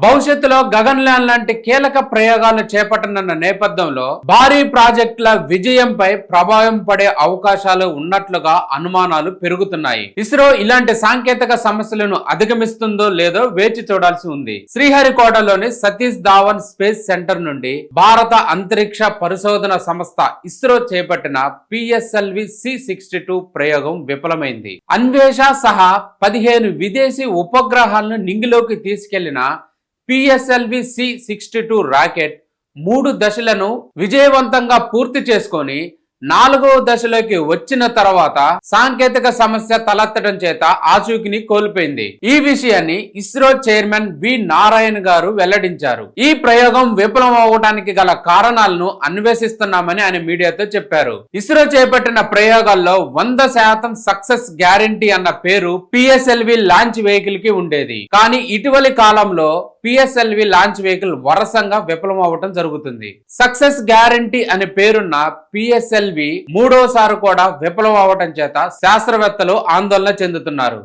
భవిష్యత్తులో గగన్యాన్ లాంటి కీలక ప్రయోగాలు చేపట్టనున్న నేపథ్యంలో భారీ ప్రాజెక్టుల విజయంపై ప్రభావం పడే అవకాశాలు ఉన్నట్లుగా అనుమానాలు పెరుగుతున్నాయి. ఇస్రో ఇలాంటి సాంకేతిక సమస్యలను అధిగమిస్తుందో లేదో వేచి చూడాల్సి ఉంది. శ్రీహరికోటలోని సతీష్ ధావన్ స్పేస్ సెంటర్ నుండి భారత అంతరిక్ష పరిశోధన సంస్థ ఇస్రో చేపట్టిన పిఎస్ఎల్వి C-62 ప్రయోగం విఫలమైంది. అన్వేష సహా 15 విదేశీ ఉపగ్రహాలను నింగిలోకి తీసుకెళ్లిన పిఎస్ఎల్వి C-62 రాకెట్ 3 దశలను విజయవంతంగా పూర్తి చేసుకొని 4వ దశలోకి వచ్చిన తర్వాత సాంకేతిక సమస్య తలెత్తడం చేత ఆచూకీని కోల్పోయింది. ఈ విషయాన్ని ఇస్రో చైర్మన్ వి నారాయణ్ గారు వెల్లడించారు. ఈ ప్రయోగం విఫలం అవడానికి గల కారణాలను అన్వేషిస్తున్నామని ఆయన మీడియాతో చెప్పారు. ఇస్రో చేపట్టిన ప్రయోగాల్లో 100% సక్సెస్ గ్యారంటీ అన్న పేరు పిఎస్ఎల్వి లాంచ్ వెహికల్ కి ఉండేది. కానీ ఇటీవలి కాలంలో పిఎస్ఎల్వి లాంచ్ వెహికల్ వరుసంగా విఫలం అవ్వటం జరుగుతుంది. సక్సెస్ గ్యారంటీ అనే పేరున్న పిఎస్ఎల్వి 3వ సారి కూడా విఫలం అవ్వటం చేత శాస్త్రవేత్తలు ఆందోళన చెందుతున్నారు.